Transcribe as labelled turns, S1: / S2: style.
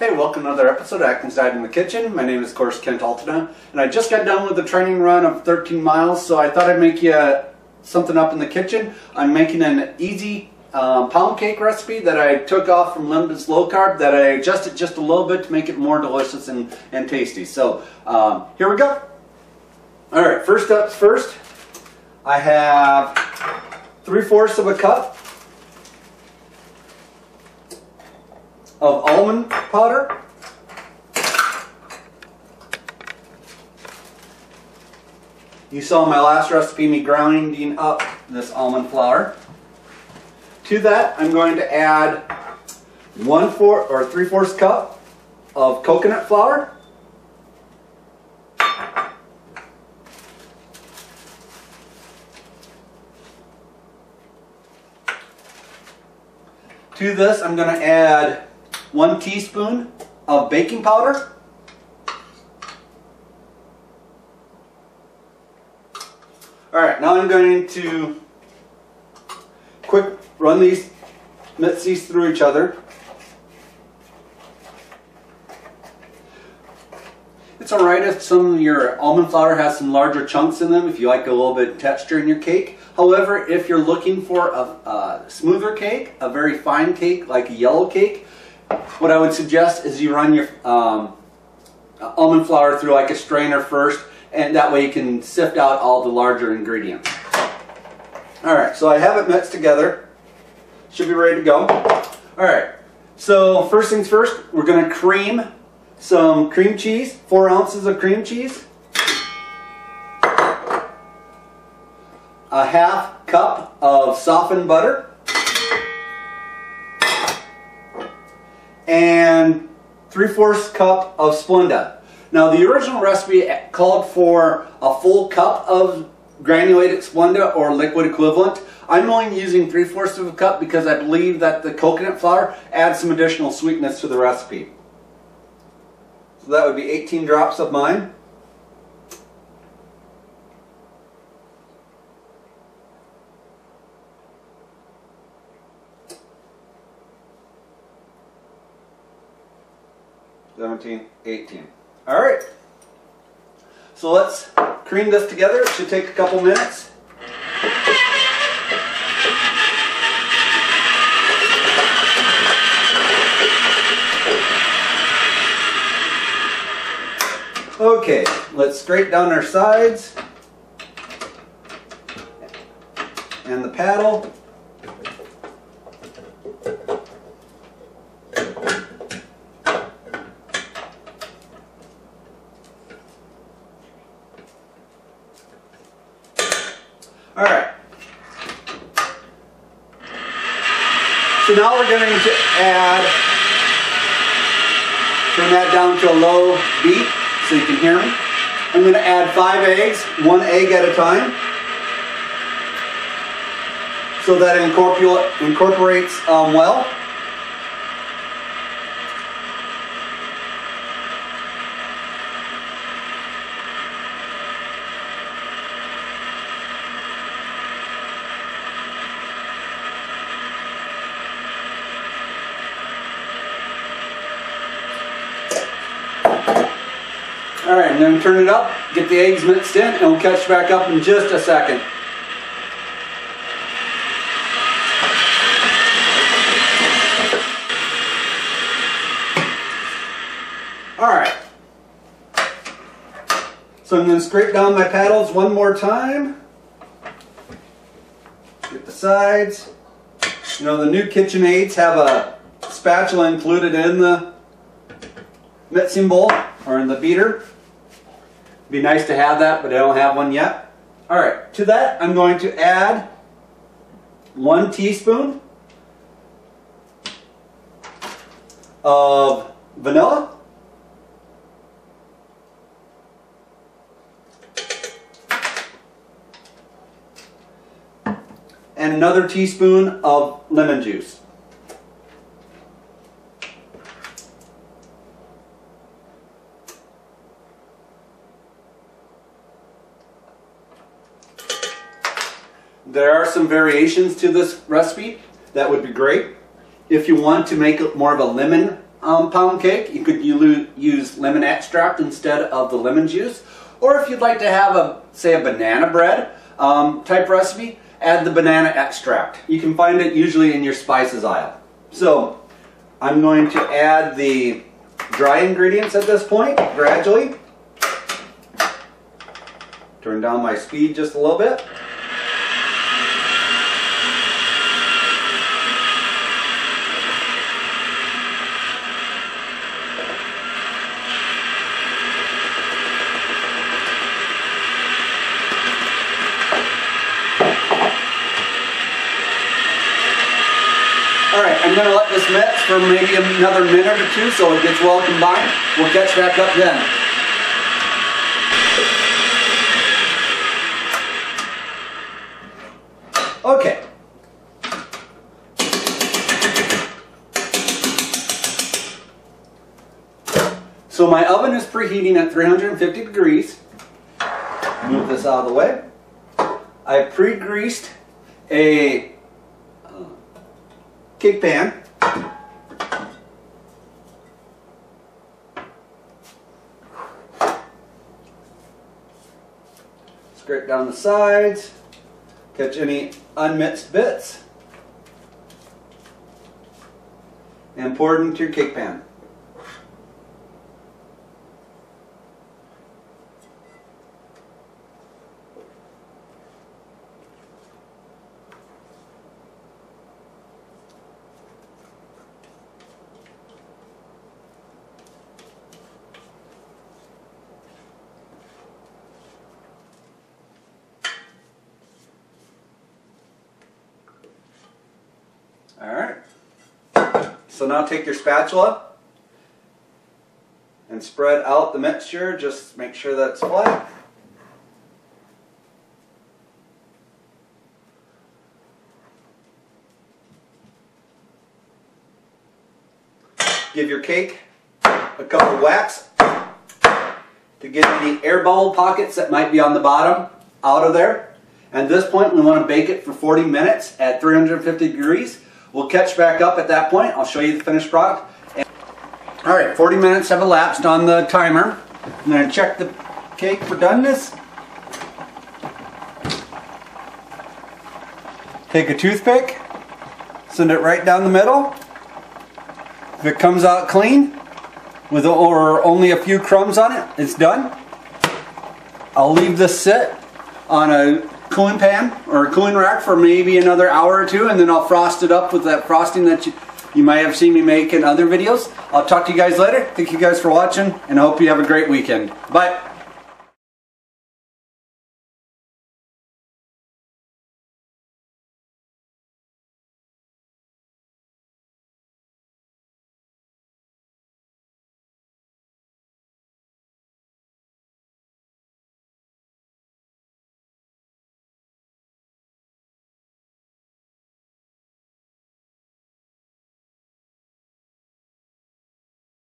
S1: Hey, welcome to another episode of Atkins Diet in the Kitchen. My name is, of course, Kent Altena, and I just got done with a training run of 13 miles, so I thought I'd make you something up in the kitchen. I'm making an easy pound cake recipe that I took off from Linda's Low Carb that I adjusted just a little bit to make it more delicious and tasty. So here we go. Alright, first up first, I have 3/4 of a cup of almond powder. You saw in my last recipe me grinding up this almond flour. To that, I'm going to add 1/4 or 3/4 cup of coconut flour. To this, I'm going to add 1 teaspoon of baking powder. Alright, now I'm going to quick mix these through each other. It's alright if some of your almond flour has some larger chunks in them, if you like a little bit of texture in your cake. However, if you're looking for a smoother cake, a very fine cake like a yellow cake, what I would suggest is you run your almond flour through like a strainer first, and that way you can sift out all the larger ingredients. Alright, so I have it mixed together. Should be ready to go. Alright, so first things first, we're going to cream some cream cheese, 4 ounces of cream cheese, a 1/2 cup of softened butter, and 3/4 cup of Splenda. Now the original recipe called for a full cup of granulated Splenda or liquid equivalent. I'm only using 3/4 of a cup because I believe that the coconut flour adds some additional sweetness to the recipe. So that would be 18 drops of mine. $17, $18. Alright, so let's cream this together. It should take a couple minutes. Okay, let's scrape down our sides and the paddle. Alright, so now we're going to turn that down to a low beat so you can hear me. I'm going to add 5 eggs, 1 egg at a time, so that it incorporates well. Alright, I'm going to turn it up, get the eggs mixed in, and we'll catch back up in just a second. Alright, so I'm going to scrape down my paddles one more time. Get the sides. You know, the new KitchenAids have a spatula included in the mixing bowl or in the beater. Be nice to have that, but I don't have one yet. Alright, to that I'm going to add 1 teaspoon of vanilla, and another teaspoon of lemon juice. There are some variations to this recipe that would be great. If you want to make it more of a lemon pound cake, you could use lemon extract instead of the lemon juice. Or if you'd like to have a, say, a banana bread type recipe, add the banana extract. You can find it usually in your spices aisle. So I'm going to add the dry ingredients at this point, gradually. Turn down my speed just a little bit. Alright, I'm going to let this mix for maybe another minute or two so it gets well combined. We'll catch back up then. Okay. So my oven is preheating at 350 degrees. Move this out of the way. I pre-greased a cake pan. Scrape down the sides. Catch any unmixed bits. And pour it into your cake pan. Alright, so now take your spatula and spread out the mixture. Just make sure that it's flat. Give your cake a couple of whacks to get any air bubble pockets that might be on the bottom out of there. At this point, we want to bake it for 40 minutes at 350 degrees. We'll catch back up at that point. I'll show you the finished product. Alright, 40 minutes have elapsed on the timer. I'm going to check the cake for doneness. Take a toothpick, send it right down the middle. If it comes out clean, with or only a few crumbs on it, it's done. I'll leave this sit on a cooling pan or a cooling rack for maybe another hour or two, and then I'll frost it up with that frosting that you might have seen me make in other videos. I'll talk to you guys later. Thank you guys for watching, and I hope you have a great weekend. Bye.